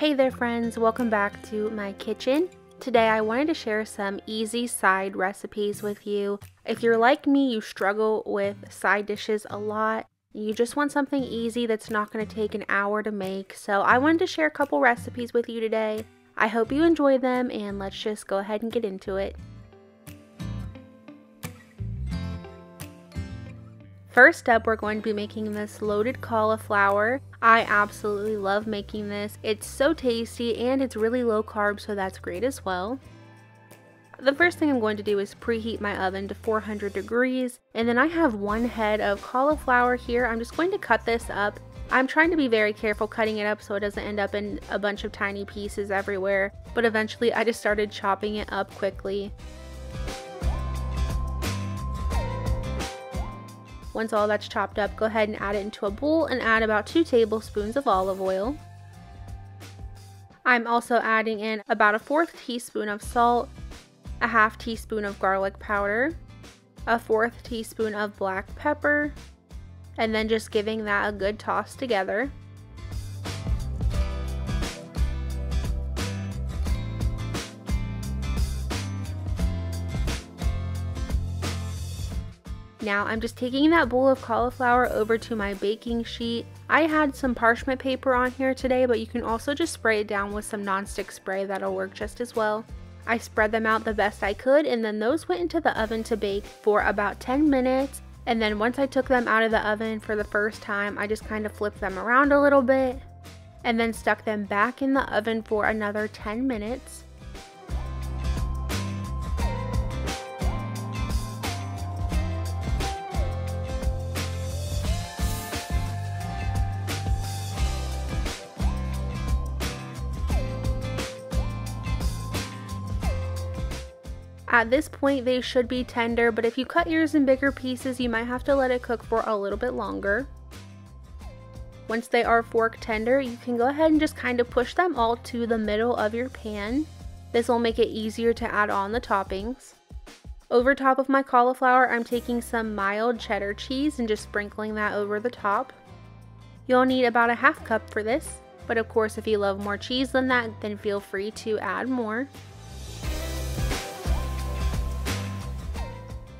Hey there friends, welcome back to my kitchen. Today I wanted to share some easy side recipes with you. If you're like me, you struggle with side dishes a lot. You just want something easy that's not going to take an hour to make. So I wanted to share a couple recipes with you today. I hope you enjoy them and let's just go ahead and get into it. First up, we're going to be making this loaded cauliflower. I absolutely love making this. It's so tasty and it's really low carb, so that's great as well. The first thing I'm going to do is preheat my oven to 400 degrees. And then I have one head of cauliflower here. I'm just going to cut this up. I'm trying to be very careful cutting it up so it doesn't end up in a bunch of tiny pieces everywhere. But eventually I just started chopping it up quickly. Once all that's chopped up, go ahead and add it into a bowl and add about 2 tablespoons of olive oil. I'm also adding in about a 1/4 teaspoon of salt, a 1/2 teaspoon of garlic powder, a 1/4 teaspoon of black pepper, and then just giving that a good toss together. Now I'm just taking that bowl of cauliflower over to my baking sheet. I had some parchment paper on here today, but you can also just spray it down with some nonstick spray. That'll work just as well. I spread them out the best I could, and then those went into the oven to bake for about 10 minutes. And then once I took them out of the oven for the first time, I just kind of flipped them around a little bit and then stuck them back in the oven for another 10 minutes. At this point they should be tender, but if you cut yours in bigger pieces, you might have to let it cook for a little bit longer. Once they are fork tender, you can go ahead and just kind of push them all to the middle of your pan. This will make it easier to add on the toppings. Over top of my cauliflower, I'm taking some mild cheddar cheese and just sprinkling that over the top. You'll need about a 1/2 cup for this, but of course if you love more cheese than that, then feel free to add more.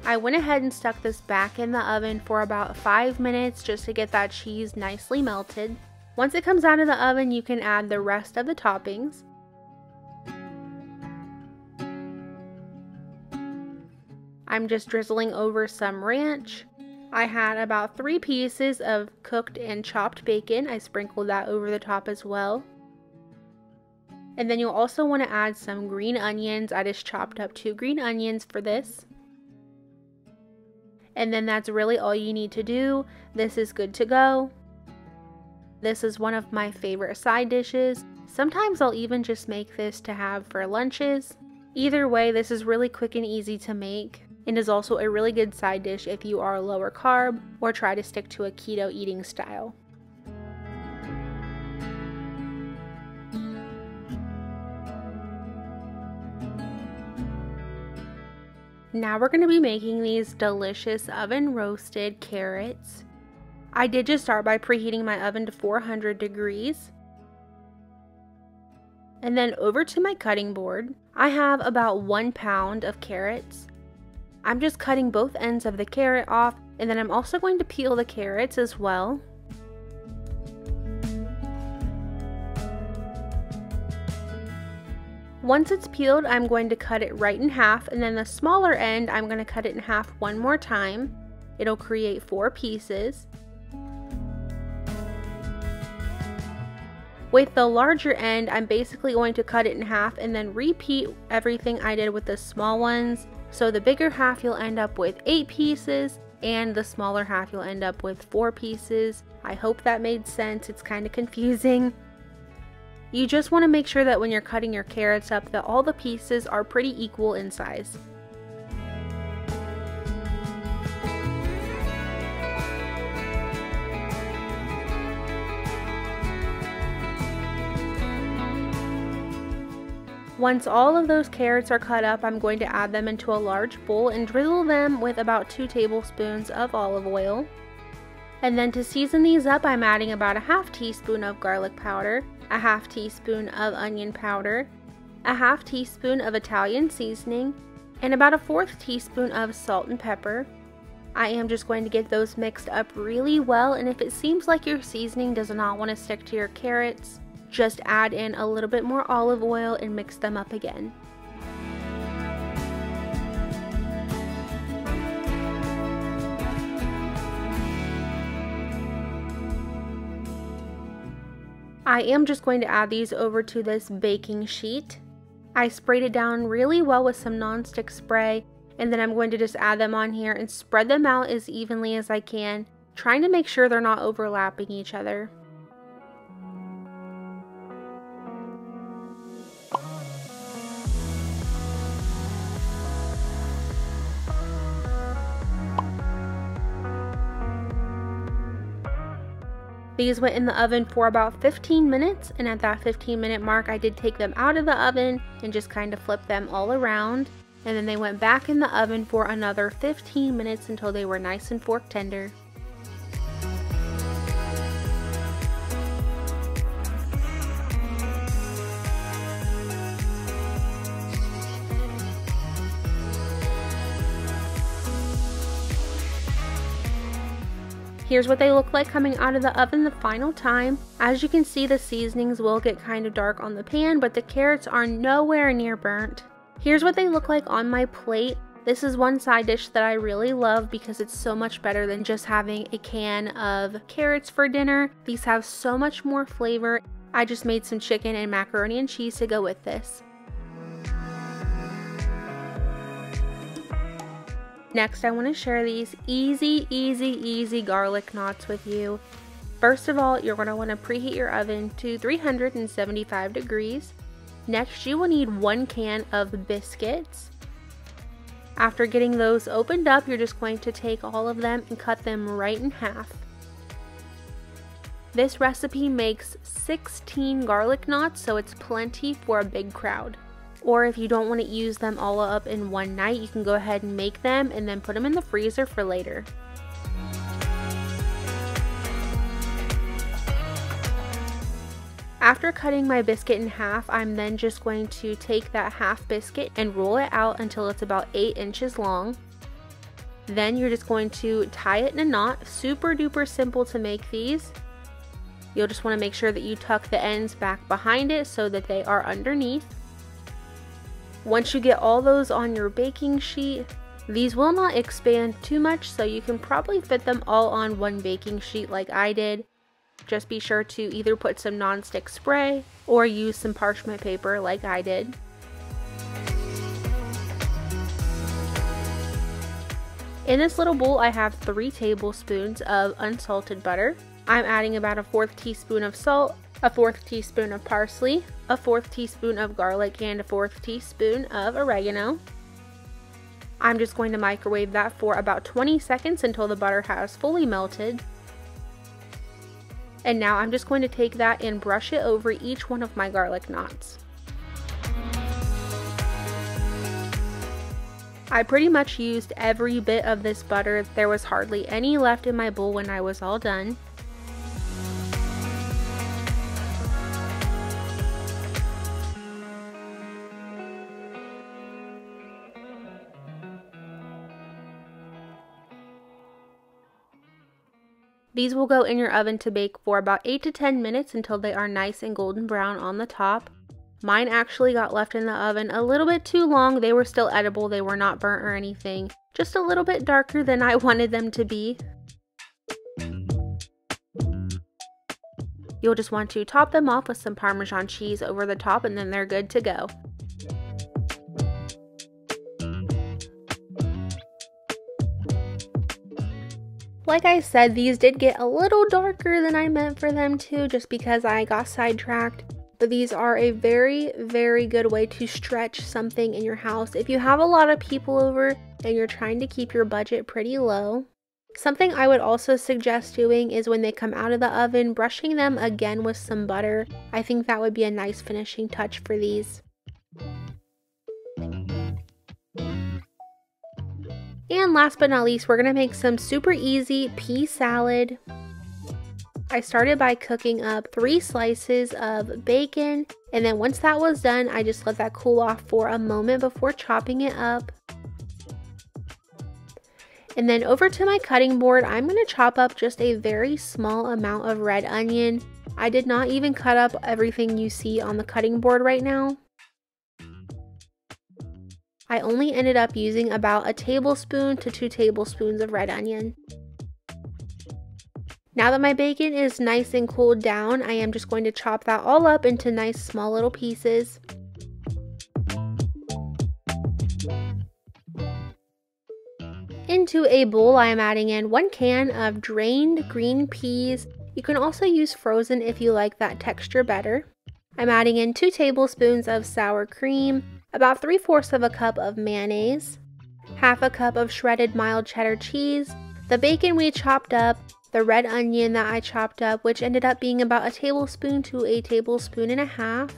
I went ahead and stuck this back in the oven for about 5 minutes just to get that cheese nicely melted. Once it comes out of the oven, you can add the rest of the toppings. I'm just drizzling over some ranch. I had about 3 pieces of cooked and chopped bacon. I sprinkled that over the top as well. And then you'll also want to add some green onions. I just chopped up 2 green onions for this. And then that's really all you need to do. This is good to go. This is one of my favorite side dishes. Sometimes I'll even just make this to have for lunches. Either way, this is really quick and easy to make, and is also a really good side dish if you are lower carb or try to stick to a keto eating style. Now we're going to be making these delicious oven roasted carrots. I did just start by preheating my oven to 400 degrees. And then over to my cutting board, I have about 1 pound of carrots. I'm just cutting both ends of the carrot off, and then I'm also going to peel the carrots as well. Once it's peeled, I'm going to cut it right in half, and then the smaller end, I'm going to cut it in half one more time. It'll create 4 pieces. With the larger end, I'm basically going to cut it in half and then repeat everything I did with the small ones. So the bigger half you'll end up with 8 pieces, and the smaller half you'll end up with 4 pieces. I hope that made sense. It's kind of confusing. You just want to make sure that when you're cutting your carrots up that all the pieces are pretty equal in size. Once all of those carrots are cut up, I'm going to add them into a large bowl and drizzle them with about 2 tablespoons of olive oil. And then to season these up, I'm adding about a 1/2 teaspoon of garlic powder, a half teaspoon of onion powder, a half teaspoon of Italian seasoning, and about a 1/4 teaspoon of salt and pepper. I am just going to get those mixed up really well, and if it seems like your seasoning does not want to stick to your carrots, just add in a little bit more olive oil and mix them up again. I am just going to add these over to this baking sheet. I sprayed it down really well with some nonstick spray, and then I'm going to just add them on here and spread them out as evenly as I can, trying to make sure they're not overlapping each other. These went in the oven for about 15 minutes, and at that 15-minute mark I did take them out of the oven and just kind of flip them all around, and then they went back in the oven for another 15 minutes until they were nice and fork tender. Here's what they look like coming out of the oven the final time. As you can see, the seasonings will get kind of dark on the pan, but the carrots are nowhere near burnt. Here's what they look like on my plate. This is one side dish that I really love because it's so much better than just having a can of carrots for dinner. These have so much more flavor. I just made some chicken and macaroni and cheese to go with this. Next, I want to share these easy garlic knots with you. First of all, you're going to want to preheat your oven to 375 degrees. Next, you will need 1 can of biscuits. After getting those opened up, you're just going to take all of them and cut them right in half. This recipe makes 16 garlic knots, so it's plenty for a big crowd. Or if you don't want to use them all up in one night, you can go ahead and make them and then put them in the freezer for later. After cutting my biscuit in half, I'm then just going to take that half biscuit and roll it out until it's about 8 inches long. Then you're just going to tie it in a knot. Super duper simple to make these. You'll just want to make sure that you tuck the ends back behind it so that they are underneath. Once you get all those on your baking sheet, these will not expand too much, so you can probably fit them all on one baking sheet like I did. Just be sure to either put some nonstick spray or use some parchment paper like I did. In this little bowl, I have 3 tablespoons of unsalted butter. I'm adding about a 1/4 teaspoon of salt, a 1/4 teaspoon of parsley, a 1/4 teaspoon of garlic, and a 1/4 teaspoon of oregano. I'm just going to microwave that for about 20 seconds until the butter has fully melted. And now I'm just going to take that and brush it over each one of my garlic knots. I pretty much used every bit of this butter. There was hardly any left in my bowl when I was all done. These will go in your oven to bake for about 8 to 10 minutes until they are nice and golden brown on the top. Mine actually got left in the oven a little bit too long. They were still edible, they were not burnt or anything. Just a little bit darker than I wanted them to be. You'll just want to top them off with some Parmesan cheese over the top, and then they're good to go. Like I said, these did get a little darker than I meant for them to, just because I got sidetracked. But these are a very good way to stretch something in your house if you have a lot of people over and you're trying to keep your budget pretty low. Something I would also suggest doing is when they come out of the oven, brushing them again with some butter. I think that would be a nice finishing touch for these. And last but not least, we're going to make some super easy pea salad. I started by cooking up 3 slices of bacon, and then once that was done, I just let that cool off for a moment before chopping it up. And then over to my cutting board, I'm going to chop up just a very small amount of red onion. I did not even cut up everything you see on the cutting board right now. I only ended up using about a tablespoon to 2 tablespoons of red onion. Now that my bacon is nice and cooled down, I am just going to chop that all up into nice small little pieces. Into a bowl, I am adding in 1 can of drained green peas. You can also use frozen if you like that texture better. I'm adding in 2 tablespoons of sour cream, about 3/4 of a cup of mayonnaise, half a cup of shredded mild cheddar cheese, the bacon we chopped up, the red onion that I chopped up, which ended up being about a tablespoon to a tablespoon and a half,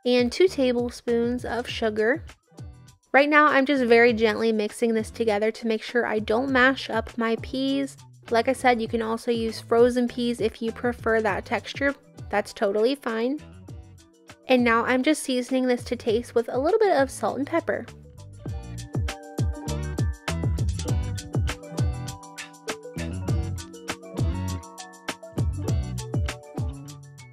and 2 tablespoons of sugar. Right now, I'm just very gently mixing this together to make sure I don't mash up my peas. Like I said, you can also use frozen peas if you prefer that texture. That's totally fine. And now I'm just seasoning this to taste with a little bit of salt and pepper.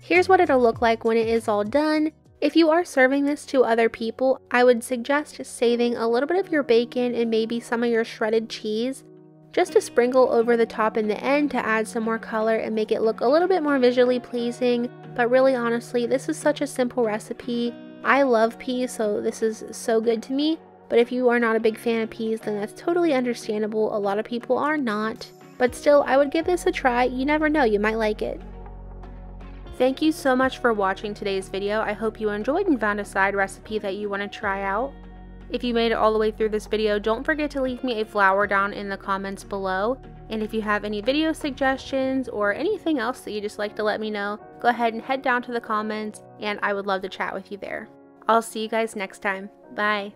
Here's what it'll look like when it is all done. If you are serving this to other people, I would suggest saving a little bit of your bacon and maybe some of your shredded cheese just to sprinkle over the top in the end to add some more color and make it look a little bit more visually pleasing. But really honestly, this is such a simple recipe. I love peas, so this is so good to me. But if you are not a big fan of peas, then that's totally understandable. A lot of people are not. But still, I would give this a try. You never know, you might like it. Thank you so much for watching today's video. I hope you enjoyed and found a side recipe that you want to try out. If you made it all the way through this video, don't forget to leave me a flower down in the comments below. And if you have any video suggestions or anything else that you just like to let me know, go ahead and head down to the comments and I would love to chat with you there. I'll see you guys next time. Bye.